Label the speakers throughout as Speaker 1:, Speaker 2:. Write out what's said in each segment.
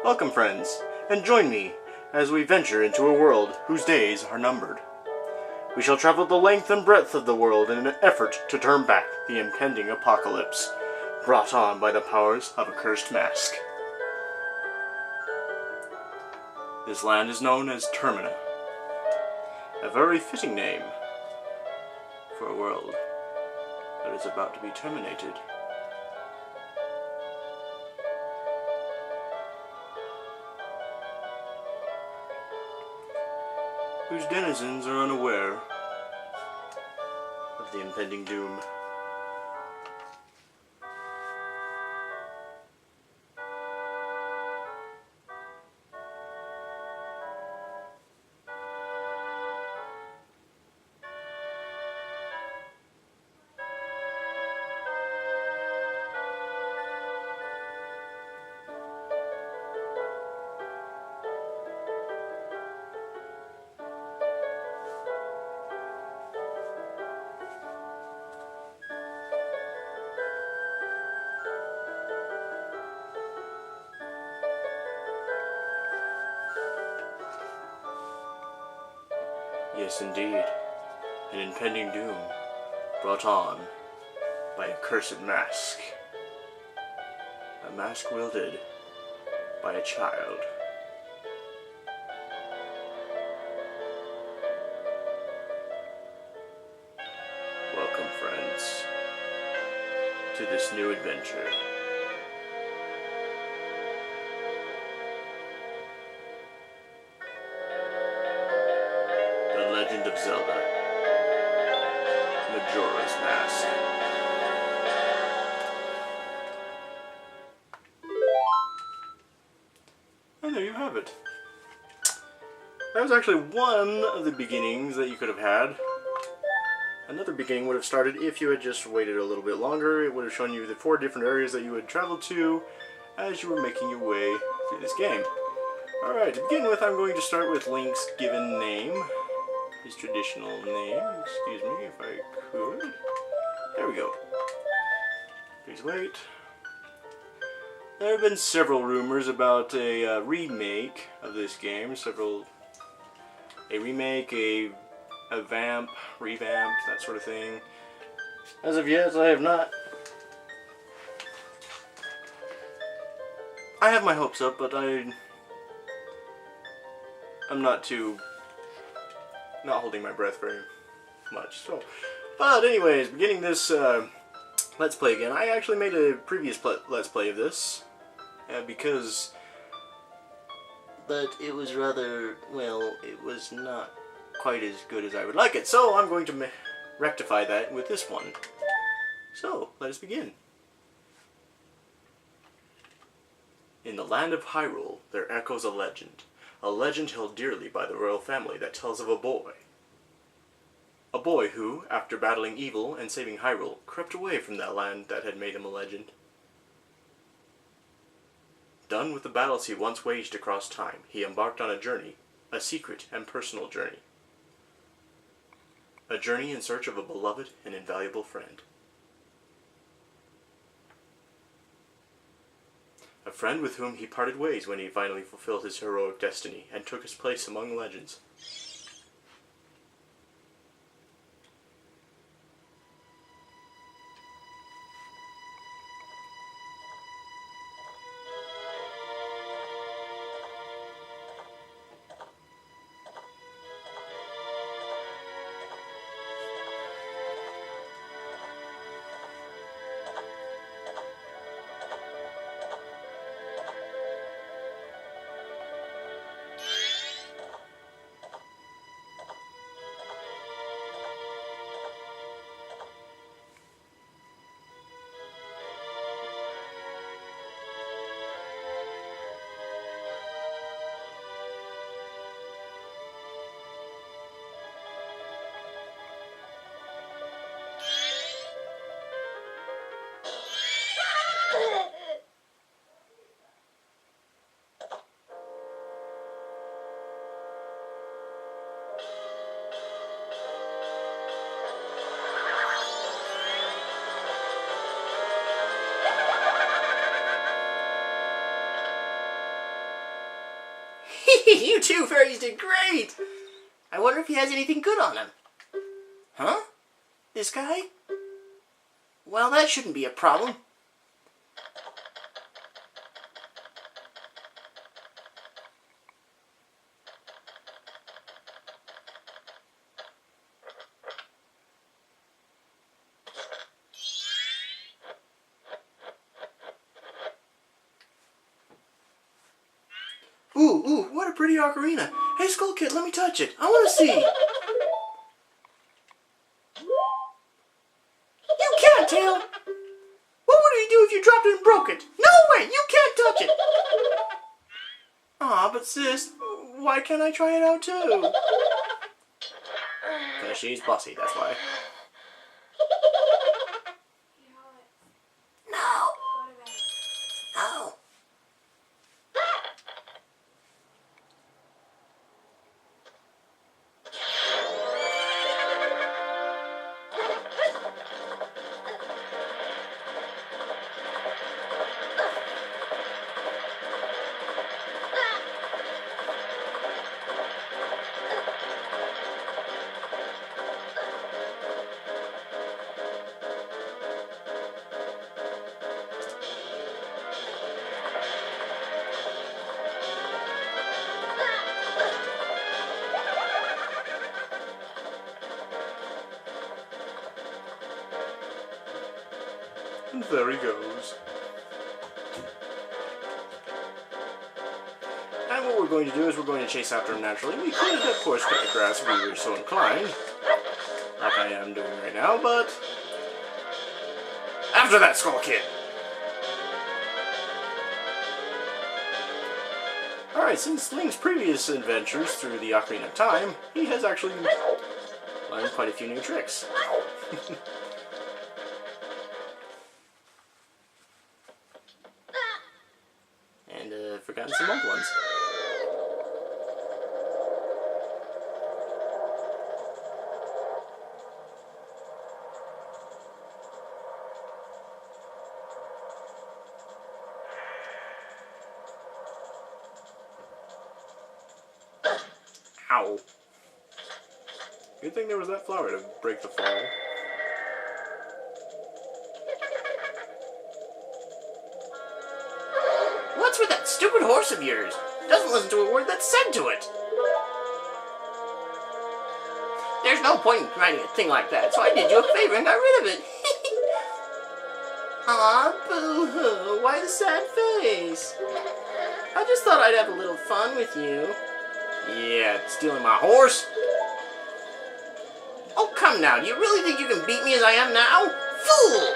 Speaker 1: Welcome, friends, and join me as we venture into a world whose days are numbered. We shall travel the length and breadth of the world in an effort to turn back the impending apocalypse brought on by the powers of a cursed mask. This land is known as Termina, a very fitting name for a world that is about to be terminated. Whose denizens are unaware of the impending doom. Yes, indeed, an impending doom brought on by a cursed mask. A mask wielded by a child. Welcome, friends, to this new adventure. The Legend of Zelda, Majora's Mask. And there you have it. That was actually one of the beginnings that you could have had. Another beginning would have started if you had just waited a little bit longer. It would have shown you the 4 different areas that you would travel to as you were making your way through this game. Alright, to begin with, I'm going to start with Link's given name. His traditional name. Excuse me if I could. There we go. Please wait. There have been several rumors about a remake of this game. A remake, a revamp, that sort of thing. As of yet, I have not. I have my hopes up, but I'm not holding my breath very much. So, but anyways, beginning this Let's Play again. I actually made a previous Let's Play of this but it was rather, well, it was not quite as good as I would like it. So I'm going to rectify that with this one. So, let us begin. In the land of Hyrule, there echoes a legend held dearly by the royal family that tells of a boy. A boy who, after battling evil and saving Hyrule, crept away from that land that had made him a legend. Done with the battles he once waged across time, he embarked on a journey, a secret and personal journey. A journey in search of a beloved and invaluable friend. A friend with whom he parted ways when he finally fulfilled his heroic destiny and took his place among legends. You two fairies did great! I wonder if he has anything good on him. Huh? This guy? Well, that shouldn't be a problem. Ooh, what a pretty ocarina. Hey, Skull Kid, let me touch it. I want to see. You can't, Tail. What would he do if you dropped it and broke it? No way, you can't touch it. Aw, but sis, why can't I try it out too? Because she's bossy, that's why. No. No. And there he goes. And what we're going to do is we're going to chase after him naturally. We could, of course, cut the grass if we were so inclined, like I am doing right now, but after that, Skull Kid! Alright, since Link's previous adventures through the Ocarina of Time, he has actually learned quite a few new tricks. And forgotten some old ones. Ow. Good thing there was that flower to break the fall. What's with that stupid horse of yours? Doesn't listen to a word that's said to it. There's no point in riding a thing like that, so I did you a favor and got rid of it. Aw, boo-hoo, why the sad face? I just thought I'd have a little fun with you. Yeah, stealing my horse? Oh, come now, do you really think you can beat me as I am now? Fool!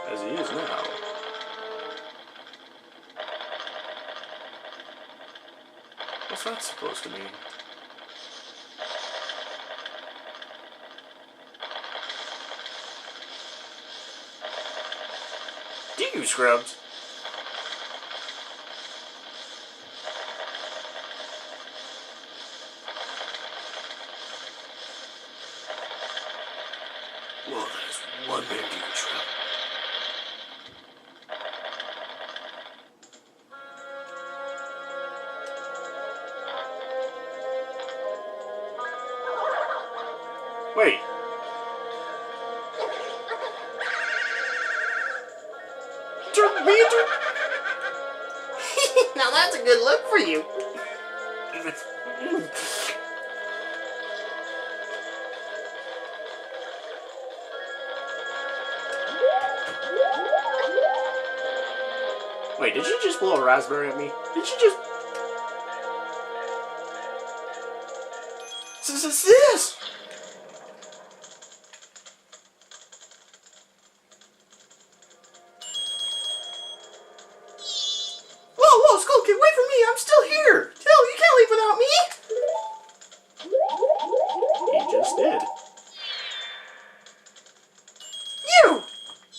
Speaker 1: As he is now. What's that supposed to mean? Do you, Scrubs? Well, there's one man to you, Scrub. Wait. Now that's a good look for you. Wait, did she just blow a raspberry at me? Did she just... This? Whoa, Skull Kid, wait for me! I'm still here! Tail, you can't leave without me! He just did. You!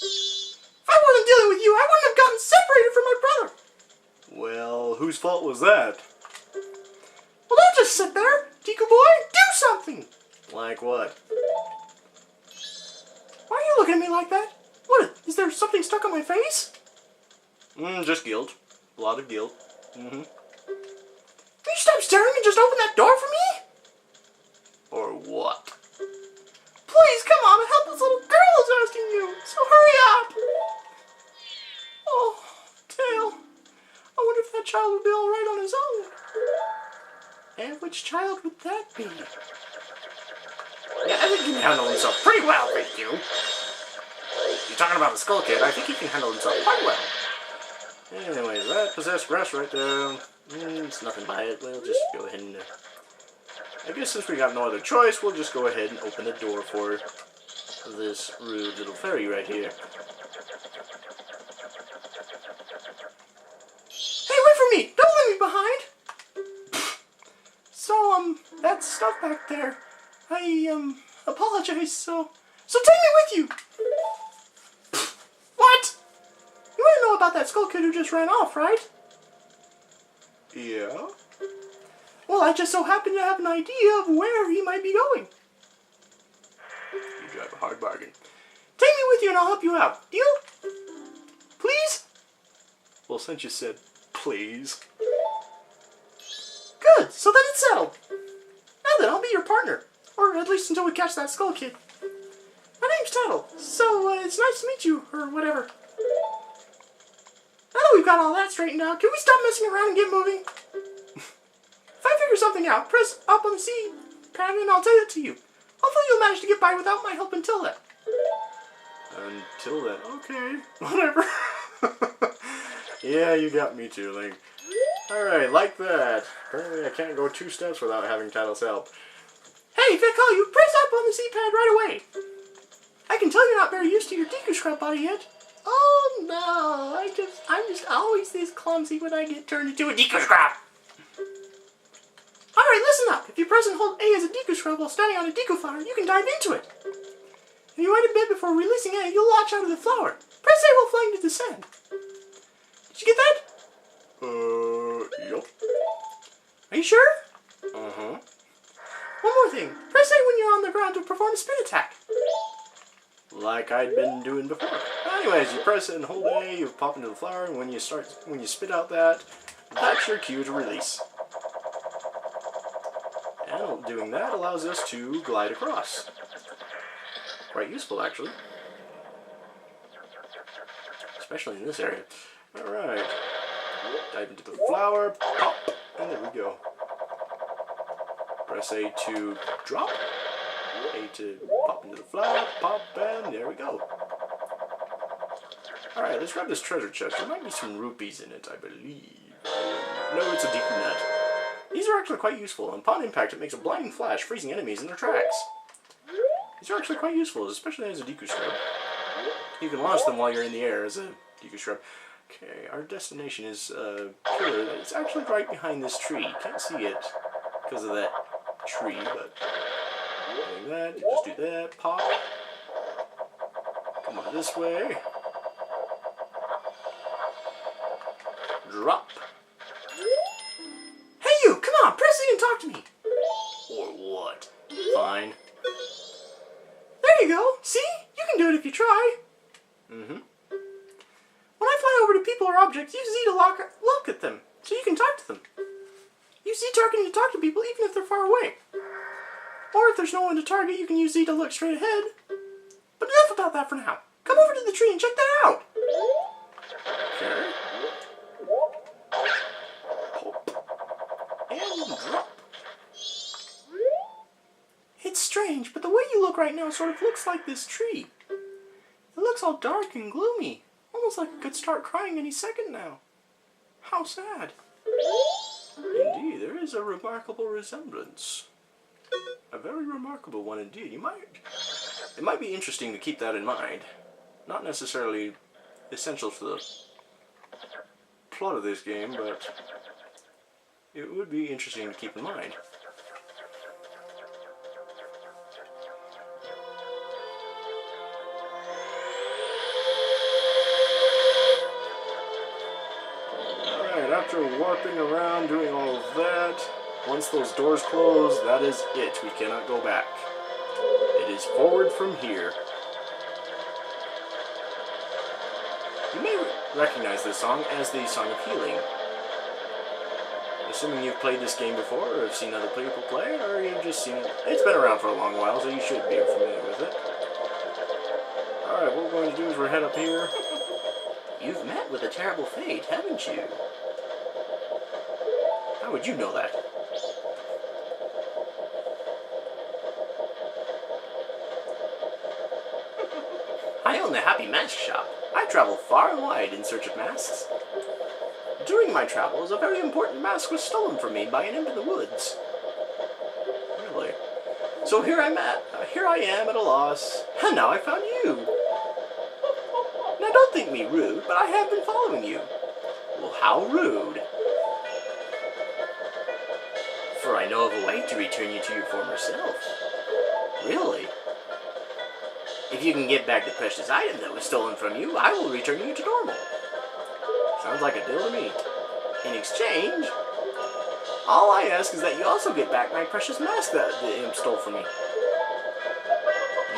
Speaker 1: If I wasn't dealing with you, I wouldn't have gotten separated from my brother! Well, whose fault was that? Well, don't just sit there! Deku boy, do something! Like what? Why are you looking at me like that? What, is there something stuck on my face? Just guilt. A lot of guilt. Will you stop staring and just open that door for me? Or what? Please, come on, a helpless little girl is asking you, so hurry up! Oh, Tail. I wonder if that child would be alright on his own. And which child would that be? Yeah, I think he can handle himself pretty well, thank you. You're talking about the Skull Kid, I think he can handle himself quite well. Anyways, that possessed grass right there. It's nothing by it. We'll just go ahead and... I guess since we got no other choice, we'll just go ahead and open the door for this rude little fairy right here. Hey, wait for me! Don't leave me behind! So, that stuff back there, I, apologize, so take me with you! What? You want to know about that Skull Kid who just ran off, right? Yeah? Well, I just so happen to have an idea of where he might be going. You drive a hard bargain. Take me with you and I'll help you out. Deal? Please? Well, since you said please. Good, so then it's settled. Now then, I'll be your partner. Or at least until we catch that Skull Kid. My name's Tuttle, so it's nice to meet you, or whatever. Now that we've got all that straightened out, can we stop messing around and get moving? If I figure something out, press up on the C pad and I'll tell it to you. Hopefully you'll manage to get by without my help until then. Until then, okay, whatever. Yeah, you got me too, Link. Alright, like that. Apparently I can't go 2 steps without having Tuttle's help. Hey, if I call you, press up on the C-pad right away. I can tell you're not very used to your Deku Scrub body yet. Oh no, I'm just always this clumsy when I get turned into a Deku Scrub. Alright, listen up. If you press and hold A as a Deku Scrub while standing on a Deku flower, you can dive into it. If you wait a bit before releasing A, you'll launch out of the flower. Press A while flying to descend. Did you get that? Yup. Are you sure? Uh-huh. One more thing. Press A when you're on the ground to perform a spin attack. Like I'd been doing before. Anyways, you press it and hold A, you pop into the flower, and when you spit out that's your cue to release. And doing that allows us to glide across. Quite useful, actually. Especially in this area. Alright. Dive into the flower, pop, and there we go. Press A to drop, A to pop into the flower, pop, and there we go. Alright, let's grab this treasure chest. There might be some rupees in it, I believe. No, it's a Deku Nut. These are actually quite useful. Upon impact, it makes a blinding flash, freezing enemies in their tracks. These are actually quite useful, especially as a Deku Scrub. You can launch them while you're in the air as a Deku Scrub. Okay, our destination is a pillar that's actually right behind this tree. Can't see it because of that tree, but doing that, just do that, pop. Come on this way. Drop. Hey you, come on, press it and talk to me. Or what? Fine. There you go, see? You can do it if you try. Mm-hmm. When I fly over to people or objects, use Z to look at them, so you can talk to them. Use Z targeting to talk to people even if they're far away. Or if there's no one to target, you can use Z to look straight ahead. But enough about that for now. Come over to the tree and check that out. Okay. Pop. And drop. It's strange, but the way you look right now sort of looks like this tree. It looks all dark and gloomy. Almost like it could start crying any second now. How sad. Indeed, there is a remarkable resemblance. A very remarkable one indeed. It might be interesting to keep that in mind. Not necessarily essential for the plot of this game, but it would be interesting to keep in mind. After warping around, doing all of that, once those doors close, that is it. We cannot go back. It is forward from here. recognize this song as the Song of Healing. Assuming you've played this game before, or have seen other people play it, or you've just seen it. It's been around for a long while, so you should be familiar with it. Alright, what we're going to do is we're head up here. You've met with a terrible fate, haven't you? How would you know that? I own the Happy Mask Shop. I travel far and wide in search of masks. During my travels, a very important mask was stolen from me by an imp in the woods. Really? So here I am at a loss, and now I found you. Now don't think me rude, but I have been following you. Well, how rude. For I know of a way to return you to your former self. Really? If you can get back the precious item that was stolen from you, I will return you to normal. Sounds like a deal to me. In exchange, all I ask is that you also get back my precious mask that the imp stole from me.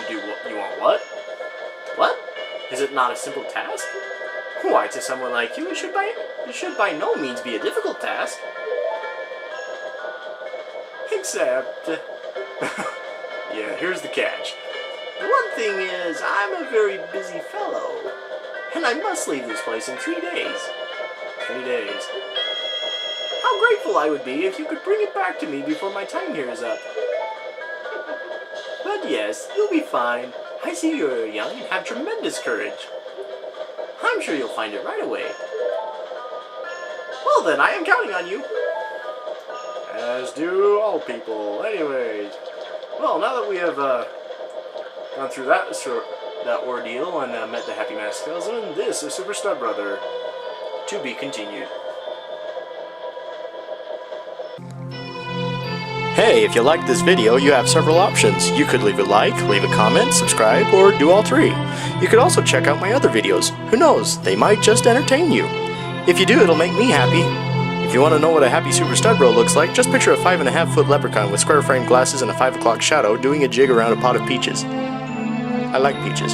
Speaker 1: You want what? What? Is it not a simple task? Why, to someone like you, it should by no means be a difficult task. Except... yeah, here's the catch. The one thing is, I'm a very busy fellow, and I must leave this place in 3 days. 3 days. How grateful I would be if you could bring it back to me before my time here is up. But yes, you'll be fine. I see you're young and have tremendous courage. I'm sure you'll find it right away. Well then, I am counting on you. As do all people. Anyways, well, now that we have gone through that ordeal and met the Happy Mask Salesman, this is Super Stud Brother. To be continued. Hey, if you liked this video, you have several options. You could leave a like, leave a comment, subscribe, or do all three. You could also check out my other videos. Who knows, they might just entertain you. If you do, it'll make me happy. If you want to know what a happy Super Stud Bro looks like, just picture a 5.5-foot leprechaun with square frame glasses and a 5 o'clock shadow doing a jig around a pot of peaches. I like peaches.